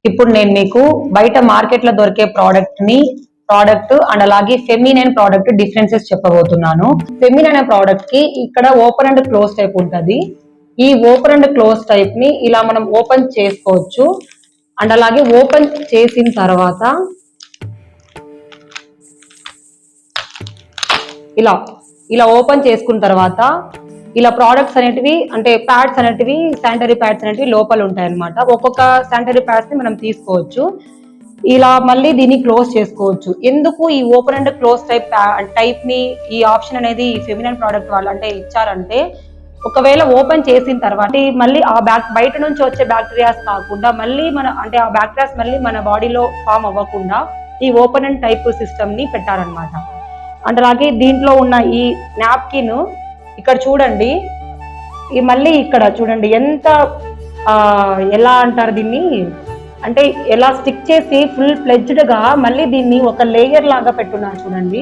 ఇప్పుడు నేను మీకు బయట మార్కెట్ లో దొరికే ప్రోడక్ట్ అండ్ అలాగే ఫెమినైన్ ప్రోడక్ట్ డిఫరెన్సెస్ చెప్పబోతున్నాను. ఫెమినైన్ అనే ప్రోడక్ట్ కి ఇక్కడ ఓపెన్ అండ్ క్లోజ్ టైప్ ఉంటది. ఈ ఓపెన్ అండ్ క్లోజ్ టైప్ ని ఇలా మనం ఓపెన్ చేసుకోవచ్చు. అండ్ అలాగే ఓపెన్ చేసిన తర్వాత ఇలా ఇలా ఓపెన్ చేసుకున్న తర్వాత ఇలా ప్రోడక్ట్స్ అనేటివి అంటే ప్యాడ్స్ అనేటివి శానిటరీ ప్యాడ్స్ అనేటివి లోపల ఉంటాయి అన్నమాట. ఒక్కొక్క శానిటరీ ప్యాడ్స్ ని మనం తీసుకోవచ్చు. ఇలా మళ్ళీ దీన్ని క్లోజ్ చేసుకోవచ్చు. ఎందుకు ఈ ఓపెన్ అండ్ క్లోజ్ టైప్ ని ఈ ఆప్షన్ అనేది ఈ ఫెమినైన్ ప్రోడక్ట్ వాళ్ళు అంటే ఇచ్చారంటే, ఒకవేళ ఓపెన్ చేసిన తర్వాత మళ్ళీ ఆ బయట నుంచి వచ్చే బ్యాక్టీరియాస్ కాకుండా మళ్ళీ ఆ బ్యాక్టీరియాస్ మళ్ళీ మన బాడీలో ఫామ్ అవ్వకుండా ఈ ఓపెన్ అండ్ టైప్ సిస్టమ్ ని పెట్టారనమాట. అండ్ అలాగే దీంట్లో ఉన్న ఈ నాప్కిన్ ఇక్కడ చూడండి, ఈ మళ్ళీ ఇక్కడ చూడండి ఎంత ఎలా అంటారు దీన్ని అంటే ఎలా స్టిక్ చేసి ఫుల్ ఫ్లెడ్జ్డ్ గా మళ్ళీ దీన్ని ఒక లేయర్ లాగా పెట్టున్నాను చూడండి.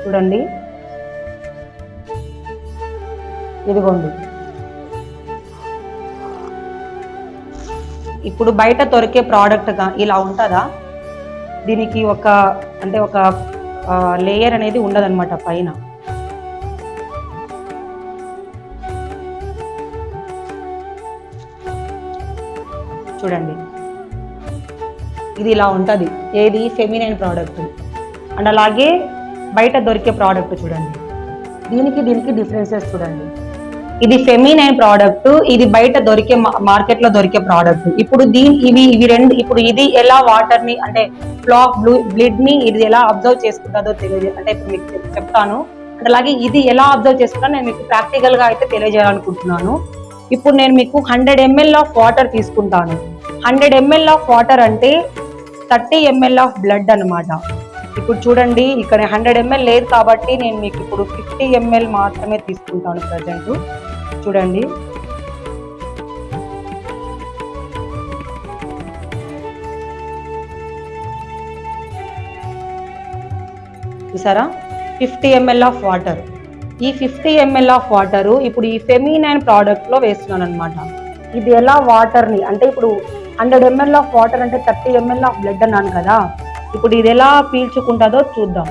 చూడండి ఇదిగోండి. ఇప్పుడు బయట దొరికే ప్రోడక్ట్ గా ఇలా ఉంటుందా, దీనికి ఒక లేయర్ అనేది ఉండదన్నమాట పైన. చూడండి ఇది ఇలా ఉంటది, ఏది ఫెమినైన్ ప్రోడక్ట్. అండ్ అలాగే బయట దొరికే ప్రోడక్ట్ చూడండి, దీనికి డిఫరెన్సెస్ చూడండి. ఇది ఫెమినైన్ ప్రోడక్ట్, ఇది బయట దొరికే మార్కెట్ లో దొరికే ప్రోడక్ట్. ఇప్పుడు ఇవి రెండు, ఇప్పుడు ఇది ఎలా వాటర్ ని అంటే బ్లడ్ ని ఇది ఎలా అబ్జర్వ్ చేసుకుంటుందో తెలియదు అంటే ఇప్పుడు మీకు చెప్తాను. అండ్ అలాగే ఇది ఎలా అబ్జర్వ్ చేసుకుంటా నేను మీకు ప్రాక్టికల్ గా అయితే తెలియజేయాలనుకుంటున్నాను. ఇప్పుడు నేను మీకు 100 ml ఆఫ్ వాటర్ తీసుకుంటాను. 100 ml ఆఫ్ వాటర్ అంటే 30 ml ఆఫ్ బ్లడ్ అనమాట. ఇప్పుడు చూడండి ఇక్కడ 100 ml లేదు కాబట్టి నేను మీకు ఇప్పుడు 50 ml మాత్రమే తీసుకుంటాను ప్రజెంట్. చూడండి చూసారా, 50 ml ఆఫ్ వాటర్. ఈ 50 ml ఆఫ్ వాటర్ ఇప్పుడు ఈ ఫెమినైన్ ప్రోడక్ట్ లో వేస్తున్నాను అనమాట. ఇది ఎలా వాటర్ ని అంటే ఇప్పుడు 100 ml ఆఫ్ వాటర్ అంటే 30 ml ఆఫ్ బ్లడ్ అన్నాను కదా, ఇప్పుడు ఇది ఎలా పీల్చుకుంటుందో చూద్దాం.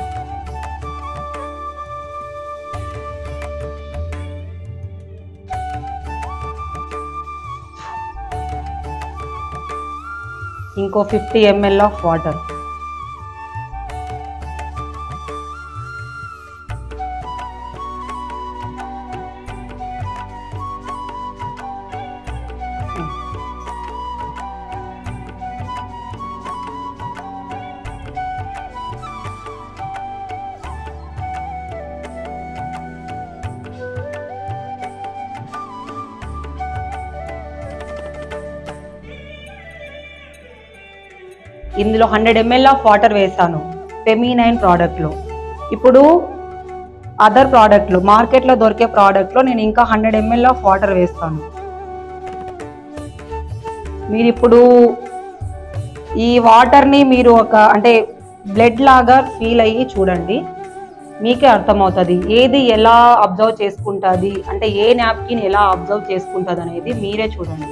ఇంకో 50 ml ఆఫ్ వాటర్. ఇందులో 100 ml ఆఫ్ వాటర్ వేసాను ఫెమినైన్ ప్రోడక్ట్ లో. ఇప్పుడు అదర్ ప్రోడక్ట్ లో మార్కెట్ లో దొరికే ప్రోడక్ట్ లో నేను ఇంకా 100 ml ఆఫ్ వాటర్ వేస్తాను. మీరు ఇప్పుడు ఈ వాటర్ ని మీరు అంటే బ్లడ్ లాగా ఫీల్ అయ్యి చూడండి, మీకే అర్థమవుతుంది ఏది ఎలా అబ్జర్వ్ చేసుకుంటుంది అంటే ఏ నాప్కిన్ ఎలా అబ్జర్వ్ చేసుకుంటుంది అనేది మీరే చూడండి.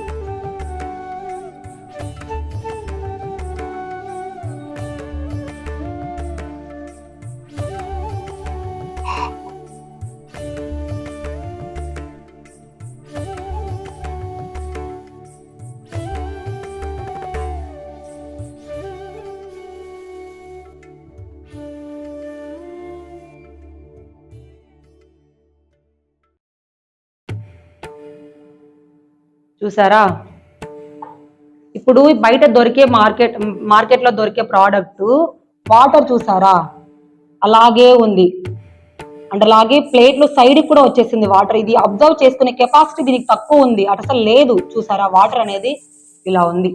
చూసారా, ఇప్పుడు బయట దొరికే మార్కెట్ లో దొరికే ప్రోడక్ట్ వాటర్ చూసారా అలాగే ఉంది. అండ్ అలాగే ప్లేట్లు సైడ్ కూడా వచ్చేసింది వాటర్. ఇది అబ్జర్వ్ చేసుకునే కెపాసిటీ దీనికి తక్కువ ఉంది, అసలు లేదు. చూసారా వాటర్ అనేది ఇలా ఉంది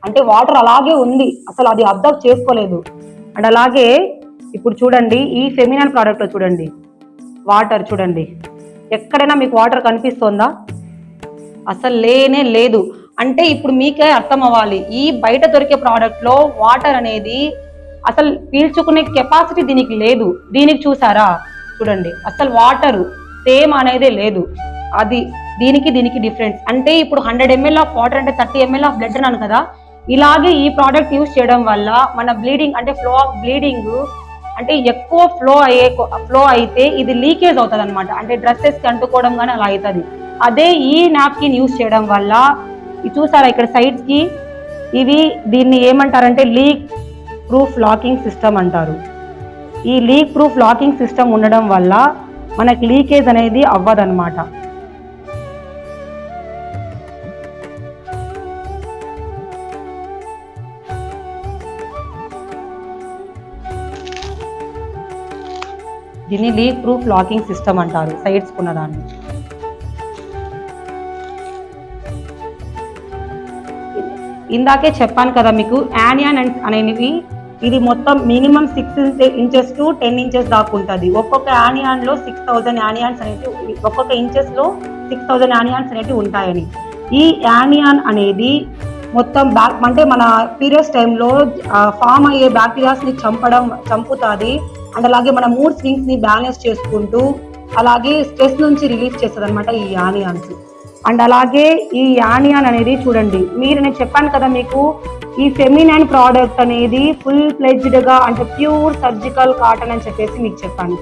అంటే వాటర్ అలాగే ఉంది, అసలు అది అబ్జర్వ్ చేసుకోలేదు. అండ్ అలాగే ఇప్పుడు చూడండి ఈ ఫెమినైన్ ప్రోడక్ట్ లో చూడండి వాటర్ చూడండి, ఎక్కడైనా మీకు వాటర్ కనిపిస్తుందా? అసలు లేనే లేదు. అంటే ఇప్పుడు మీకే అర్థం అవ్వాలి, ఈ బయట దొరికే ప్రోడక్ట్ లో వాటర్ అనేది అసలు పీల్చుకునే కెపాసిటీ దీనికి లేదు. దీనికి చూసారా చూడండి అసలు వాటర్ సేమ్ అనేదే లేదు. అది దీనికి డిఫరెన్స్. అంటే ఇప్పుడు 100 ml ఆఫ్ వాటర్ అంటే 30 ml ఆఫ్ బ్లడ్ అన్నాను కదా, ఇలాగే ఈ ప్రోడక్ట్ యూజ్ చేయడం వల్ల మన బ్లీడింగ్ అంటే ఫ్లో ఆఫ్ బ్లీడింగ్ అంటే ఎక్కువ ఫ్లో అయితే ఇది లీకేజ్ అవుతుంది అనమాట. అంటే డ్రెస్సెస్కి అంటుకోవడం కానీ అలా అవుతుంది. అదే ఈ నాప్కిన్ యూజ్ చేయడం వల్ల ఇది చూసారా ఇక్కడ సైడ్స్కి దీన్ని ఏమంటారంటే లీక్ ప్రూఫ్ లాకింగ్ సిస్టమ్ అంటారు. ఈ లీక్ ప్రూఫ్ లాకింగ్ సిస్టమ్ ఉండడం వల్ల మనకి లీకేజ్ అనేది అవ్వదన్నమాట. దీన్ని లీక్ ప్రూఫ్ లాకింగ్ సిస్టమ్ అంటారు సైడ్స్ ఉన్నదాన్ని. ఇందాకే చెప్పాను కదా మీకు యానియాన్ అనేవి ఇది మొత్తం మినిమం 6 ఇంచెస్ టు 10 ఇంచెస్ దాకా ఉంటుంది. ఒక్కొక్క యానియాన్లో 6000 యానియాన్స్ అనేవి ఒక్కొక్క ఇంచెస్లో 6000 యానియాన్స్ అనేవి ఉంటాయని. ఈ యానియాన్ అనేది మొత్తం అంటే మన పీరియడ్స్ టైంలో ఫామ్ అయ్యే బ్యాక్టీరియాస్ని చంపుతుంది. అండ్ అలాగే మన మూడ్ స్వింగ్స్ని బ్యాలెన్స్ చేసుకుంటూ అలాగే స్ట్రెస్ నుంచి రిలీఫ్ చేస్తుంది అనమాట ఈ యానియాన్స్. అండ్ అలాగే ఈ యానియాన్ అనేది చూడండి, నేను చెప్పాను కదా మీకు ఈ ఫెమినైన్ ప్రోడక్ట్ అనేది ఫుల్ ఫ్లెడ్జ్డ్గా అంటే ప్యూర్ సర్జికల్ కాటన్ అని చెప్పేసి మీకు చెప్పాను.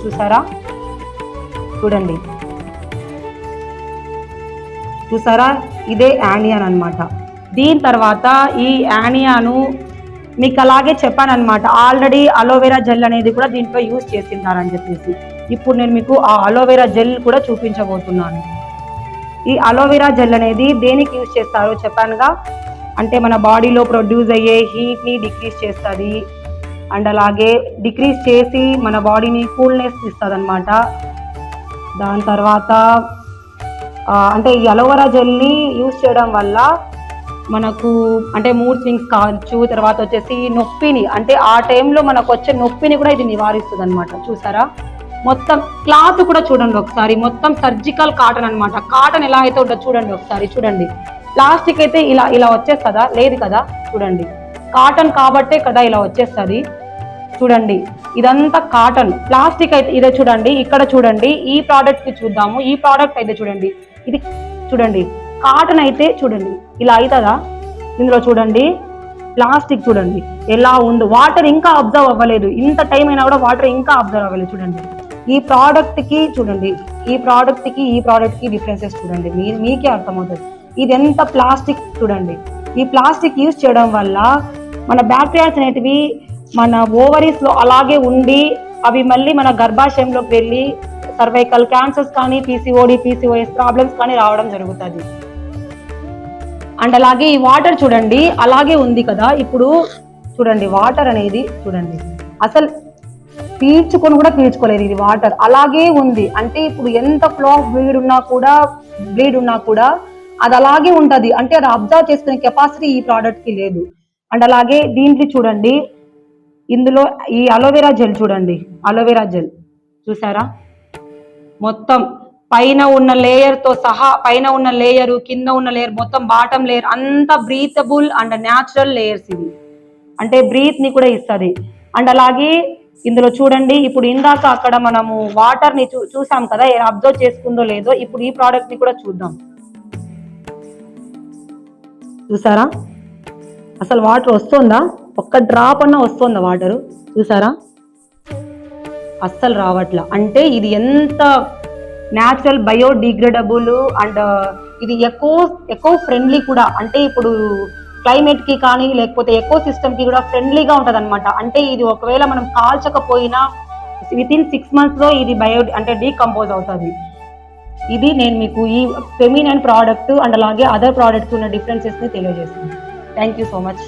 చూసారా ఇదే యానియాన్ అనమాట. దీని తర్వాత ఈ యానియాను మీకు అలాగే చెప్పాను అనమాట, ఆల్రెడీ అలోవెరా జెల్ అనేది కూడా దీంట్లో యూజ్ చేసింటారని చెప్పేసి. ఇప్పుడు నేను మీకు ఆ అలోవెరా జెల్ కూడా చూపించబోతున్నాను. ఈ అలోవెరా జెల్ అనేది దేనికి యూజ్ చేస్తారో చెప్పానుగా, అంటే మన బాడీలో ప్రొడ్యూస్ అయ్యే హీట్ని డిక్రీజ్ చేస్తుంది. అండ్ అలాగే డిక్రీజ్ చేసి మన బాడీని కూల్నెస్ ఇస్తుంది అనమాట. దాని తర్వాత అంటే ఈ అలోవెరా జెల్ని యూజ్ చేయడం వల్ల మనకు అంటే మూడ్ స్వింగ్స్ కావచ్చు, తర్వాత వచ్చేసి నొప్పిని అంటే ఆ టైంలో మనకు వచ్చే నొప్పిని కూడా ఇది నివారిస్తుంది అనమాట. చూసారా మొత్తం క్లాత్ కూడా చూడండి ఒకసారి, మొత్తం సర్జికల్ కాటన్ అనమాట. కాటన్ ఎలా అయితే ఉంటుందో చూడండి. ప్లాస్టిక్ అయితే ఇలా వచ్చేస్తుందా? లేదు కదా. చూడండి కాటన్ కాబట్టే కదా ఇలా వచ్చేస్తుంది. చూడండి ఇదంతా కాటన్. ప్లాస్టిక్ అయితే ఇదే చూడండి, ఇక్కడ చూడండి. ఈ ప్రోడక్ట్ కి చూద్దాము. ఈ ప్రోడక్ట్ అయితే చూడండి, ఇది చూడండి కాటన్ అయితే చూడండి ఇలా అవుతుందా? ఇందులో చూడండి ప్లాస్టిక్ చూడండి ఎలా ఉందో. వాటర్ ఇంకా అబ్జర్వ్ అవ్వలేదు, ఇంత టైం అయినా కూడా వాటర్ ఇంకా అబ్జర్వ్ అవ్వలేదు. చూడండి ఈ ప్రోడక్ట్ కి చూడండి, ఈ ప్రోడక్ట్ కి డిఫరెన్సెస్ చూడండి, మీకే అర్థమవుతుంది. ఇది ఎంత ప్లాస్టిక్ చూడండి. ఈ ప్లాస్టిక్ యూజ్ చేయడం వల్ల మన బ్యాక్టీరియాస్ అనేటివి మన ఓవరీస్ లో అలాగే ఉండి అవి మళ్ళీ మన గర్భాశయంలోకి వెళ్ళి సర్వైకల్ క్యాన్సర్స్ కానీ పీసీఓఎస్ ప్రాబ్లమ్స్ కానీ రావడం జరుగుతుంది. అండ్ అలాగే ఈ వాటర్ చూడండి అలాగే ఉంది కదా. ఇప్పుడు చూడండి వాటర్ అనేది చూడండి అసలు పీల్చుకొని కూడా పీల్చుకోలేదు, ఇది వాటర్ అలాగే ఉంది. అంటే ఇప్పుడు ఎంత ఫ్లో ఆఫ్ బ్లీడ్ ఉన్నా కూడా అది అలాగే ఉంటది. అంటే అది అబ్జర్వ్ చేసుకునే కెపాసిటీ ఈ ప్రోడక్ట్ కి లేదు. అండ్ అలాగే దీంట్లో చూడండి, ఇందులో ఈ అలోవెరా జెల్ చూడండి, అలోవెరా జెల్ చూసారా మొత్తం పైన ఉన్న లేయర్ తో సహా, పైన ఉన్న లేయరు కింద ఉన్న లేయర్ మొత్తం బాటమ్ లేయర్ అంతా బ్రీతబుల్ అండ్ న్యాచురల్ లేయర్స్ ఇవి. అంటే బ్రీత్ ని కూడా ఇస్తుంది. అండ్ అలాగే ఇందులో చూడండి, ఇప్పుడు ఇందాక అక్కడ మనము వాటర్ ని చూసాం కదా అబ్జర్వ్ చేసుకుందో లేదో. ఇప్పుడు ఈ ప్రోడక్ట్ ని కూడా చూద్దాం. చూసారా అసలు వాటర్ వస్తుందా? ఒక్క డ్రాప్ అన్నా వస్తుందా వాటర్? చూసారా అస్సలు రావట్లా. అంటే ఇది ఎంత న్యాచురల్ బయోడిగ్రేడబుల్ అండ్ ఇది ఎకో ఫ్రెండ్లీ కూడా. అంటే ఇప్పుడు క్లైమేట్ కి కానీ లేకపోతే ఎకో సిస్టమ్ కి కూడా ఫ్రెండ్లీగా ఉంటది అనమాట. అంటే ఇది ఒకవేళ మనం కాల్చకపోయినా వితిన్ 6 months లో ఇది అంటే డీకంపోజ్ అవుతుంది. ఇది నేను మీకు ఈ ఫెమినైన్ ప్రోడక్ట్ అండ్ అలాగే అదర్ ప్రోడక్ట్ ఉన్న డిఫరెన్సెస్ ని తెలియజేస్తాను. Thank you so much.